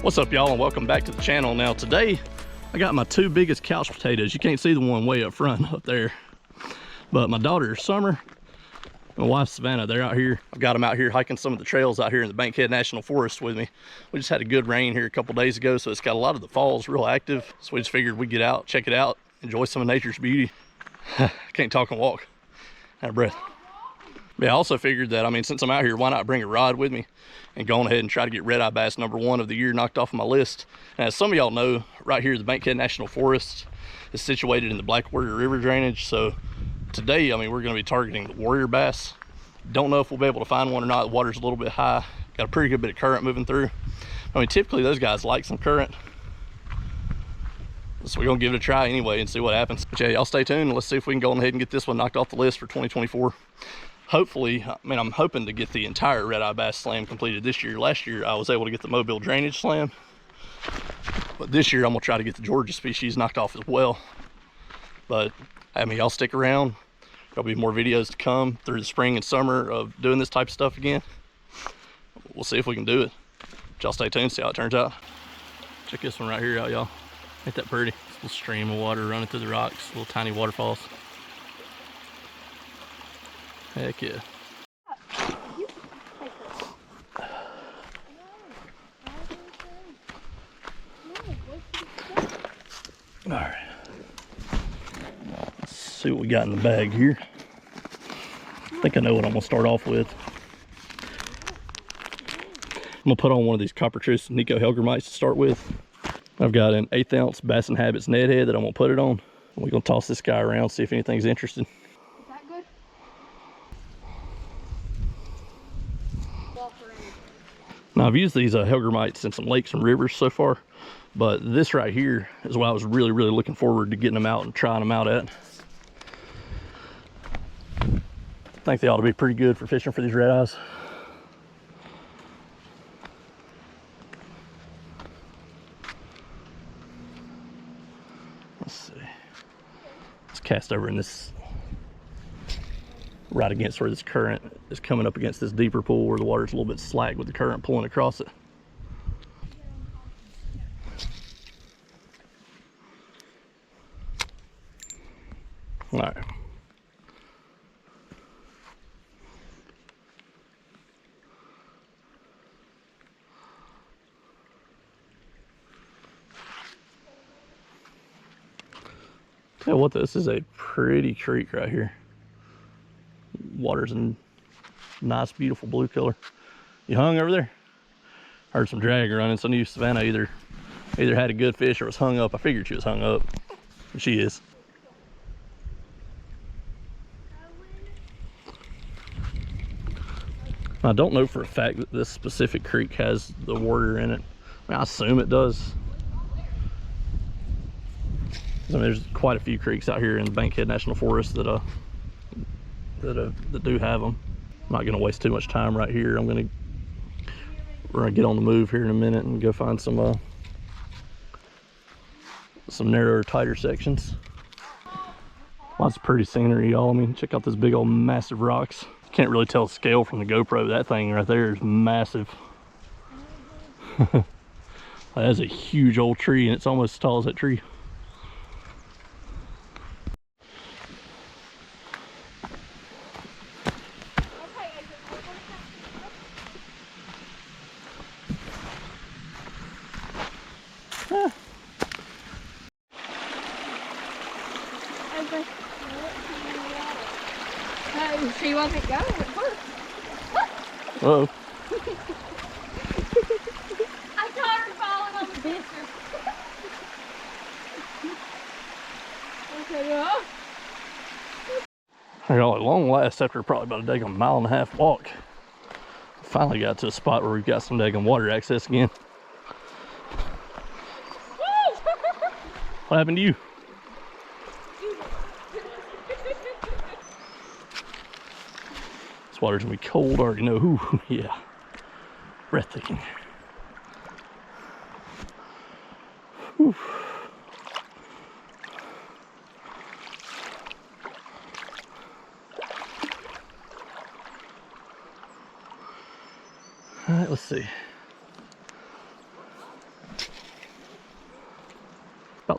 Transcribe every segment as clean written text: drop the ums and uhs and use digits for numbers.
What's up, y'all, and welcome back to the channel. Now today I got my two biggest couch potatoes. You can't see the one way up front up there, but my daughter Summer, my wife Savannah, they're out here. I've got them out here hiking some of the trails out here in the Bankhead National Forest with me. We just had a good rain here a couple days ago, so it's got a lot of the falls real active, so we just figured we'd get out, check it out, enjoy some of nature's beauty. Can't talk and walk out of breath. But I also figured that, I mean, since I'm out here, why not bring a rod with me and go on ahead and try to get redeye bass #1 of the year knocked off of my list. And as some of y'all know, right here the Bankhead National Forest is situated in the Black Warrior River drainage. So today, I mean, we're going to be targeting the warrior bass. Don't know if we'll be able to find one or not. The water's a little bit high. Got a pretty good bit of current moving through. I mean, typically those guys like some current, so we're gonna give it a try anyway and see what happens. But yeah, y'all stay tuned and let's see if we can go on ahead and get this one knocked off the list for 2024. Hopefully, I mean, I'm hoping to get the entire redeye bass slam completed this year. Last year I was able to get the Mobile drainage slam, but this year I'm gonna try to get the Georgia species knocked off as well. But I mean, y'all stick around. There'll be more videos to come through the spring and summer of doing this type of stuff again. We'll see if we can do it. Y'all stay tuned, see how it turns out. Check this one right here out, y'all. Ain't that pretty? This little stream of water running through the rocks, little tiny waterfalls. Heck yeah. All right. Let's see what we got in the bag here. I think I know what I'm gonna start off with. I'm gonna put on one of these Micropterus Nikko Hellgrammites to start with. I've got an 1/8 ounce Basin Habits Ned head that I'm gonna put it on. We're gonna toss this guy around, see if anything's interested. Is that good? Now I've used these Hellgrammites in some lakes and rivers so far, but this right here is what I was really looking forward to getting them out and trying them out at. I think they ought to be pretty good for fishing for these red eyes. Let's see. Let's cast over in this, right against where this current is coming up against this deeper pool where the water's a little bit slack with the current pulling across it. All right. Tell you what, this is a pretty creek right here. Water's in nice, beautiful blue color. You hung over there? Heard some drag running, so I knew Savannah either had a good fish or was hung up. I figured she was hung up. She is. I don't know for a fact that this specific creek has the warrior in it. I mean, I assume it does. I mean, there's quite a few creeks out here in the Bankhead National Forest that do have them. I'm not gonna waste too much time right here. We're gonna get on the move here in a minute and go find some narrower, tighter sections. Lots of pretty scenery, y'all. I mean, check out this big old massive rocks. Can't really tell the scale from the GoPro. That thing right there is massive. That is a huge old tree, and it's almost as tall as that tree. She wasn't going at first. Uh-oh. I saw her falling on the picture. Okay, I got a long last after probably about a daggone 1.5 mile walk. Finally got to a spot where we've got some daggone water access again. What happened to you? This water's gonna be cold, I already know. Ooh, yeah. Breathtaking. Whew. All right, let's see.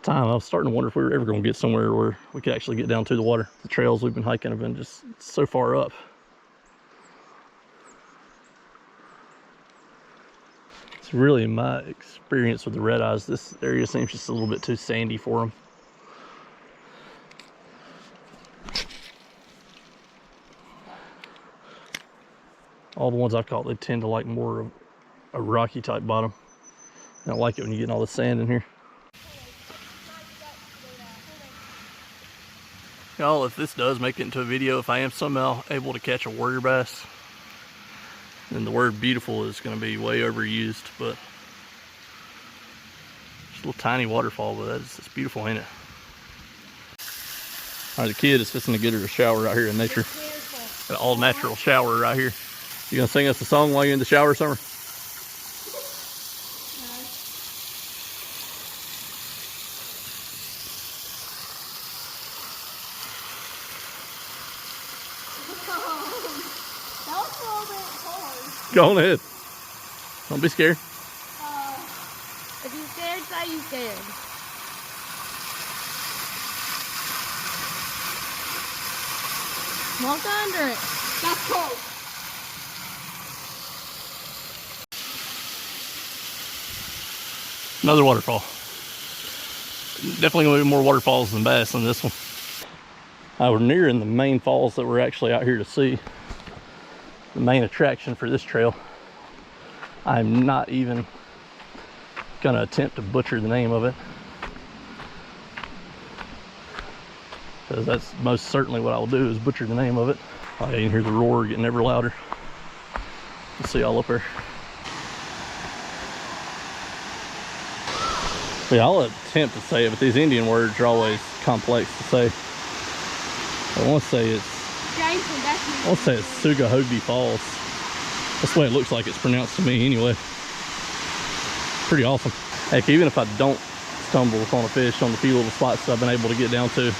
time. I was starting to wonder if we were ever going to get somewhere where we could actually get down to the water. The trails we've been hiking have been just so far up. It's really my experience with the red eyes. This area seems just a little bit too sandy for them. All the ones I caught, they tend to like more of a rocky type bottom. I don't like it when you get all the sand in here. Y'all, if this does make it into a video, if I am somehow able to catch a warrior bass, then the word beautiful is going to be way overused, but it's a little tiny waterfall, but it's beautiful, ain't it? All right, the kid is fixing to get her a shower right here in nature. An all natural shower right here. You gonna sing us a song while you're in the shower, Summer? That was a little bit hard. Go on ahead. Don't be scared. If you're scared, say you're scared. Walk under it. That's cold. Another waterfall. Definitely gonna be more waterfalls than bass in this one. We're nearing the main falls that we're actually out here to see. The main attraction for this trail. I'm not even gonna attempt to butcher the name of it, because that's most certainly what I will do, is butcher the name of it. Oh, yeah, you can hear the roar getting ever louder. We'll see y'all up there. Yeah, I'll attempt to say it, but these Indian words are always complex to say. I want to say it's Sugahogby Falls. That's the way it looks like it's pronounced to me anyway. Pretty awesome. Heck, even if I don't stumble upon a fish on the few little spots that I've been able to get down to,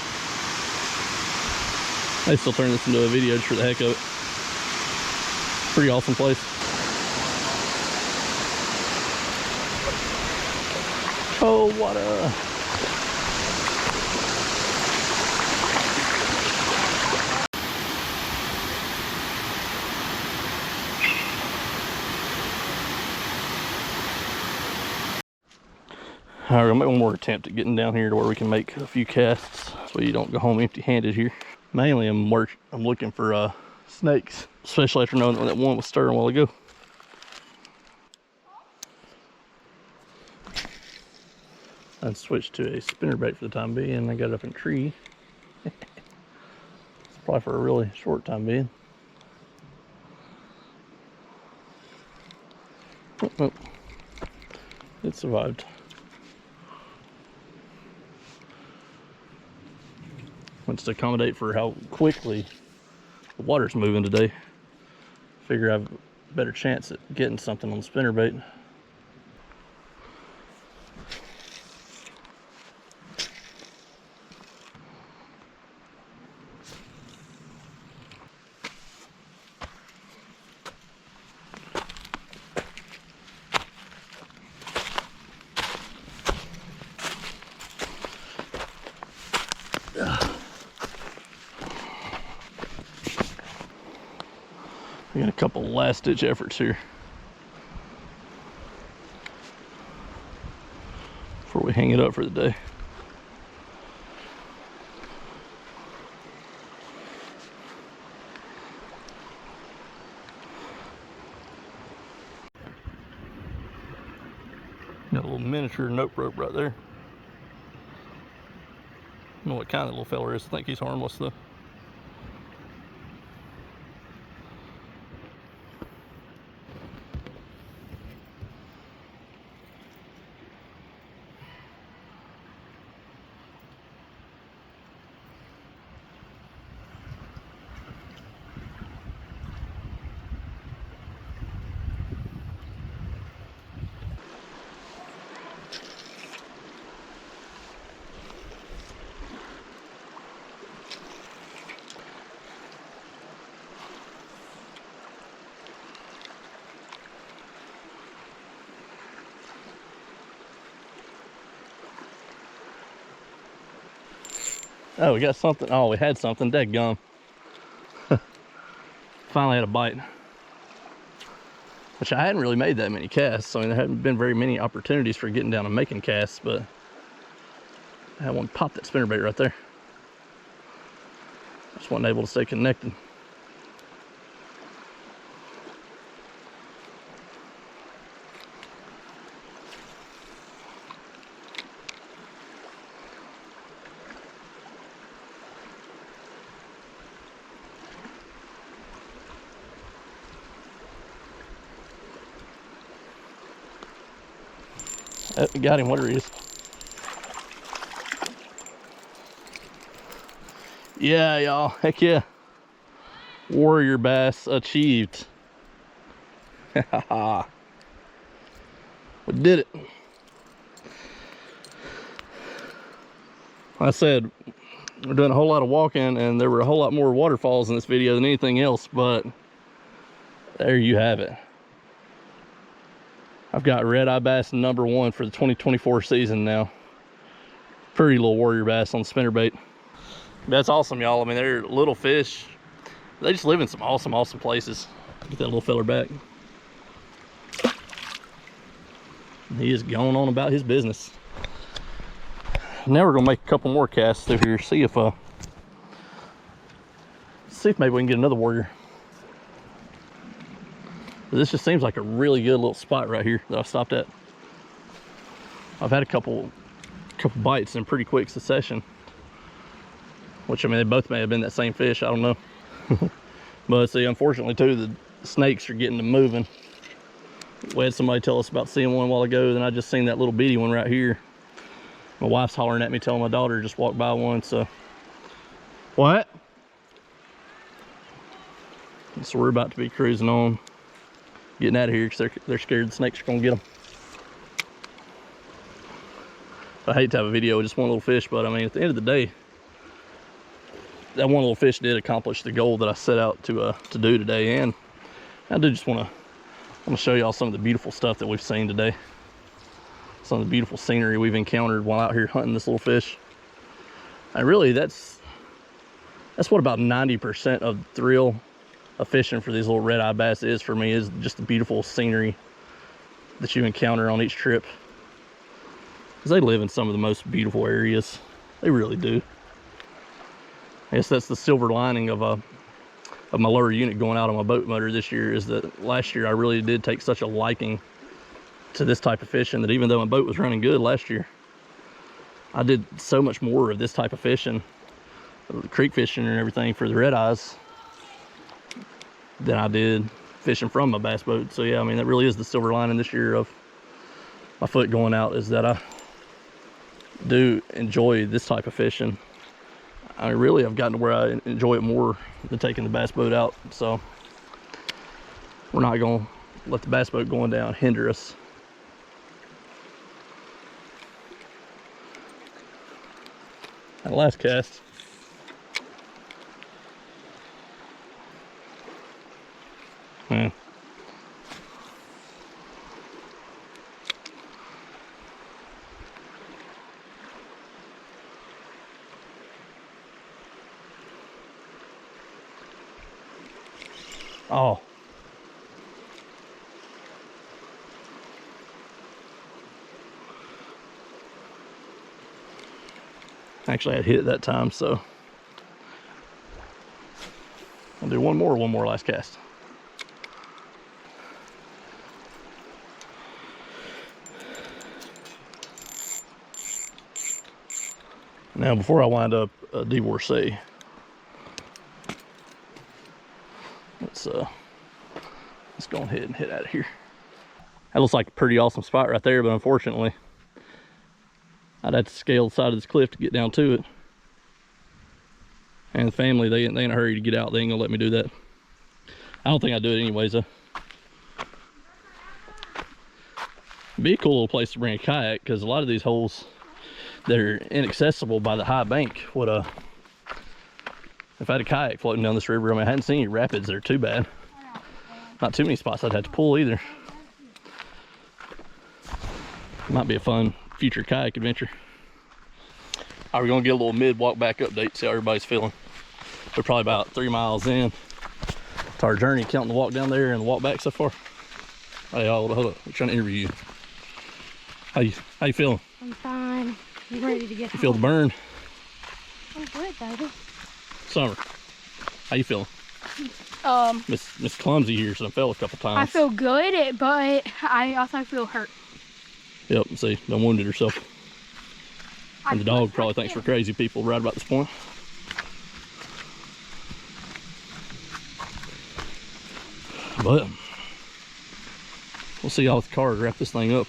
they still turn this into a video just for the heck of it. Pretty awesome place. Oh, what a... All right, I'll make one more attempt at getting down here to where we can make a few casts so you don't go home empty-handed here. Mainly I'm looking for snakes, especially after knowing that one was stirring a while ago. I switched to a spinnerbait for the time being, and I got it up in a tree. It's probably for a really short time being. Oh, oh. It survived. Wants to accommodate for how quickly the water's moving today. Figure I have a better chance at getting something on the spinnerbait. We got a couple last ditch efforts here before we hang it up for the day. Got a little miniature note rope right there. I don't know what kind of little fella is. I think he's harmless though. Oh, we got something. Oh, we had something. Dadgum. Finally had a bite. Which I hadn't really made that many casts. I mean, there hadn't been very many opportunities for getting down and making casts, but I had one pop that spinnerbait right there. Just wasn't able to stay connected. Got him, whatever he is. Yeah, y'all, heck yeah. Warrior bass achieved. We did it. Like I said, we're doing a whole lot of walking, and there were a whole lot more waterfalls in this video than anything else, but there you have it. I've got redeye bass #1 for the 2024 season now. Pretty little warrior bass on the spinnerbait. That's awesome, y'all. I mean, they're little fish. They just live in some awesome, awesome places. Get that little feller back. He is going on about his business. Now we're gonna make a couple more casts through here. See if maybe we can get another warrior. This just seems like a really good little spot right here that I stopped at. I've had a couple bites in pretty quick succession, which, I mean, they both may have been that same fish, I don't know. But see, unfortunately too, the snakes are getting to moving. We had somebody tell us about seeing one a while ago, then I just seen that little bitty one right here. My wife's hollering at me telling my daughter just walked by one, so. What? So we're about to be cruising on, getting out of here because they're scared the snakes are gonna get them. I hate to have a video with just one little fish, but I mean, at the end of the day, that one little fish did accomplish the goal that I set out to do today. And I do just want to show y'all some of the beautiful stuff that we've seen today. Some of the beautiful scenery we've encountered while out here hunting this little fish. And really, that's what about 90% of the thrill of fishing for these little redeye bass is for me, is just the beautiful scenery that you encounter on each trip. Because they live in some of the most beautiful areas. They really do. I guess that's the silver lining of my lower unit going out on my boat motor this year, is that last year I really did take such a liking to this type of fishing that even though my boat was running good last year, I did so much more of this type of fishing, creek fishing and everything for the red eyes, than I did fishing from my bass boat. So yeah, I mean, that really is the silver lining this year of my foot going out, is that I do enjoy this type of fishing. I mean, really, I've gotten to where I enjoy it more than taking the bass boat out. So we're not gonna let the bass boat going down hinder us. That last cast, man. Oh. Actually, I had hit it that time, so I'll do one more last cast. Now, before I wind up a divorcee, let's go ahead and hit out of here. That looks like a pretty awesome spot right there, but unfortunately, I'd have to scale the side of this cliff to get down to it. And the family, they ain't in a hurry to get out. They ain't gonna let me do that. I don't think I'd do it anyways, though. It'd be a cool little place to bring a kayak, because a lot of these holes that are inaccessible by the high bank would, if I had a kayak floating down this river, I mean, I hadn't seen any rapids that are too bad. Not too many spots I'd have to pull either. Might be a fun future kayak adventure. All right, we're gonna get a little mid walk back update, see how everybody's feeling. We're probably about 3 miles in to our journey, counting the walk down there and the walk back so far. Hey, hold up. We're trying to interview you. How you feeling? I'm fine. I'm ready to get You feel the burn? I'm good, baby. Summer, how you feeling? Miss Clumsy here, so I fell a couple times. I feel good, but I also feel hurt. Yep, see, done wounded herself. And the dog probably thinks we're crazy people right about this point. But we'll see y'all with the car to wrap this thing up.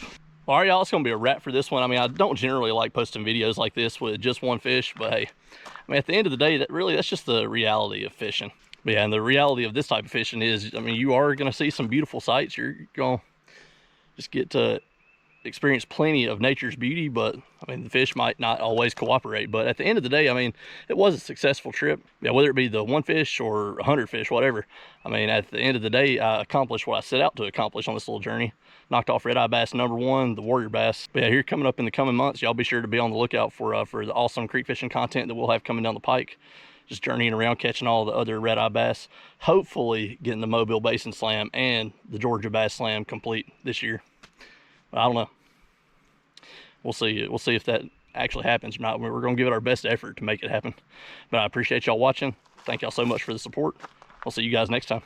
All right, y'all, it's gonna be a wrap for this one. I mean, I don't generally like posting videos like this with just one fish, but hey, I mean, at the end of the day, that's just the reality of fishing. But yeah, and the reality of this type of fishing is, I mean, you are gonna see some beautiful sights. You're gonna just get to experience plenty of nature's beauty, but I mean, the fish might not always cooperate. But at the end of the day, I mean, it was a successful trip. Yeah, whether it be the one fish or 100 fish, whatever. I mean, at the end of the day, I accomplished what I set out to accomplish on this little journey. Knocked off redeye bass #1, the warrior bass. But yeah, here coming up in the coming months, y'all be sure to be on the lookout for the awesome creek fishing content that we'll have coming down the pike. Just journeying around, catching all the other redeye bass. Hopefully getting the Mobile Basin Slam and the Georgia Bass Slam complete this year. But I don't know. We'll see. We'll see if that actually happens or not. We're going to give it our best effort to make it happen. But I appreciate y'all watching. Thank y'all so much for the support. We'll see you guys next time.